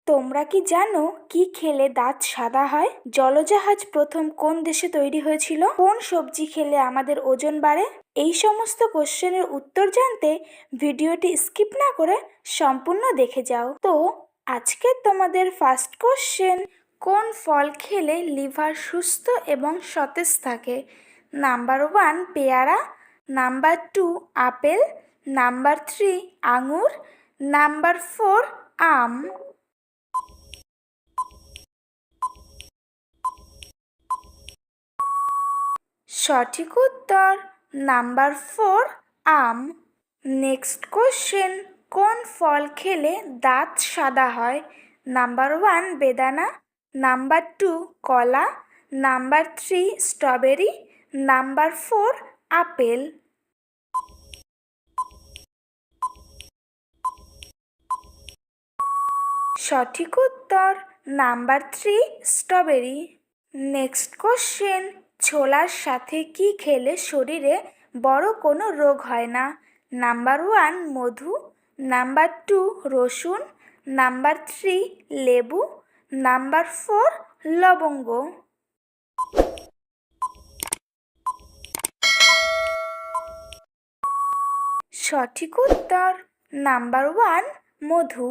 তোমরা কি জানো কি খেলে দাঁত সাদা হয়? জলজাহাজ প্রথম কোন দেশে তৈরি হয়েছিল? কোন সবজি খেলে আমাদের ওজন বাড়ে? এই সমস্ত কোশ্চেনের উত্তর জানতে ভিডিওটি স্কিপ না করে সম্পূর্ণ দেখে যাও। তো আজকে তোমাদের ফার্স্ট কোশ্চেন, কোন ফল খেলে লিভার সুস্থ এবং সতেজ থাকে? নাম্বার 1 পেয়ারা, নাম্বার 2 আপেল, নাম্বার 3 আঙুর, নাম্বার 4 আম। সঠিক উত্তর নাম্বার 4 আম। নেক্সট কোশ্চেন, কোন ফল খেলে দাঁত সাদা হয়? নাম্বার 1 বেদানা, নাম্বার 2 কলা, নাম্বার 3 স্ট্রবেরি, নাম্বার 4 আপেল। সঠিক উত্তর নাম্বার 3 স্ট্রবেরি। নেক্সট কোশ্চেন, ছোলার সাথে কি খেলে শরীরে বড় কোনো রোগ হয় না? নাম্বার 1 মধু, নাম্বার 2 রসুন, নাম্বার 3 লেবু, নাম্বার 4 লবঙ্গ। সঠিক উত্তর নাম্বার 1 মধু।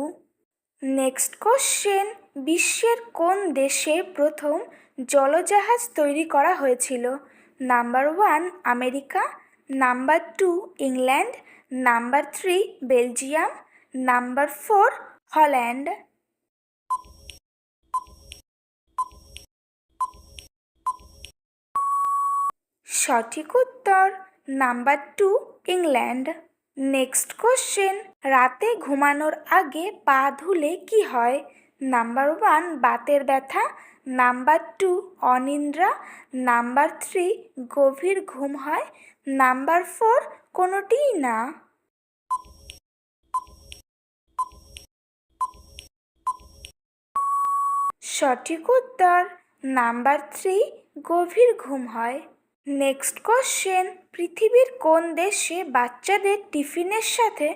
নেক্সট কোশ্চেন, বিশ্বের কোন দেশে প্রথম জলজাহাজ তৈরি করা হয়েছিল? Number 1 America, number 2 England, number 3 Belgium, number 4 Holland. সঠিক উত্তর নাম্বার 2 ইংল্যান্ড। নেক্সট কোশ্চেন, রাতে ঘুমানোর আগে পা ধুলে কি হয়? নাম্বার 1 বাতের ব্যথা, নাম্বার 2 অনিদ্রা, নাম্বার 3 গভীর ঘুম হয়, নাম্বার 4 কোনোটিই না। সঠিক উত্তর নাম্বার 3 গভীর ঘুম হয়। নেক্সট কোশ্চেন, পৃথিবীর কোন দেশে বাচ্চাদের টিফিনের সাথে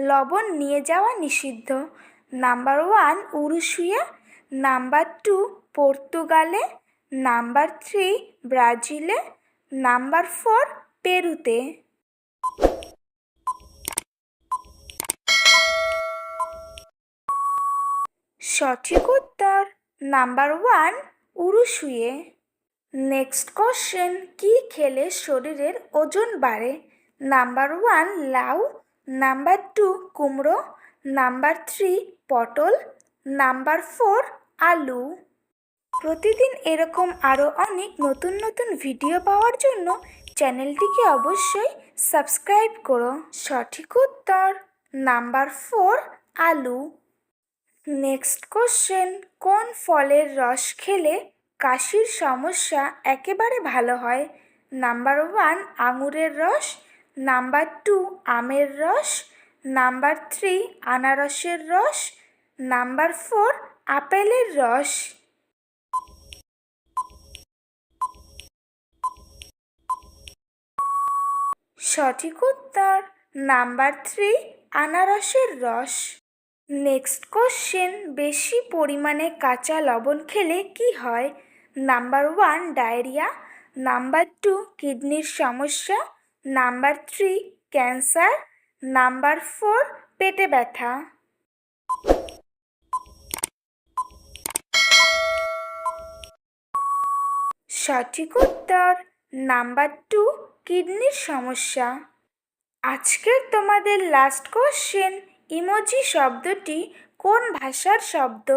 লবণ নিয়ে যাওয়া নিষিদ্ধ? নাম্বার 1 উরুগুয়ে, নাম্বার 2 পর্তুগালে, নাম্বার 3 ব্রাজিলে, নাম্বার 4 পেরুতে। সঠিক উত্তর নাম্বার 1 উরুগুয়ে। নেক্সট কোশ্চেন, কি খেলে শরীরের ওজন বাড়ে? নাম্বার 1 লাউ, নাম্বার 2 কুমড়ো, নাম্বার 3 পটল, নাম্বার 4 আলু। প্রতিদিন এরকম আরও অনেক নতুন নতুন ভিডিও পাওয়ার জন্য চ্যানেলটিকে অবশ্যই সাবস্ক্রাইব করো। সঠিক উত্তর নাম্বার 4 আলু। নেক্সট কোশ্চেন, কোন ফলের রস খেলে কাশির সমস্যা একেবারে ভালো হয়? নাম্বার 1 আঙুরের রস, নাম্বার 2 আমের রস, নাম্বার 3 আনারসের রস, নাম্বার 4 আপেলের রস। সঠিক উত্তর নাম্বার 3 আনারসের রস। নেক্সট কোশ্চেন, বেশি পরিমাণে কাঁচা লবণ খেলে কি হয়? নাম্বার 1 ডায়রিয়া, নাম্বার 2 কিডনির সমস্যা, নাম্বার 3 ক্যান্সার, নাম্বার 4 পেটে ব্যথা। সঠিক উত্তর নাম্বার 2 কিডনির সমস্যা। আজকের তোমাদের লাস্ট কোশ্চেন, ইমোজি শব্দটি কোন ভাষার শব্দ?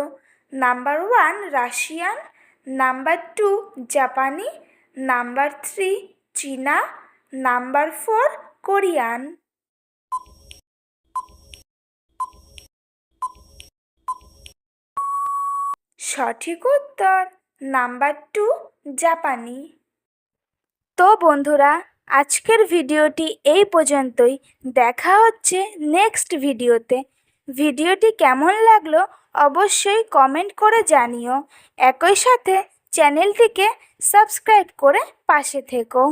নাম্বার 1 রাশিয়ান, নাম্বার 2 জাপানি, নাম্বার 3 চীনা, নাম্বার 4 কোরিয়ান। সঠিক উত্তর নাম্বার 2 জাপানি। তো বন্ধুরা, আজকের ভিডিওটি এই পর্যন্তই। দেখা হচ্ছে নেক্সট ভিডিওতে। ভিডিওটি কেমন লাগলো অবশ্যই কমেন্ট করে জানিও। একই সাথে চ্যানেলটিকে সাবস্ক্রাইব করে পাশে থেকো।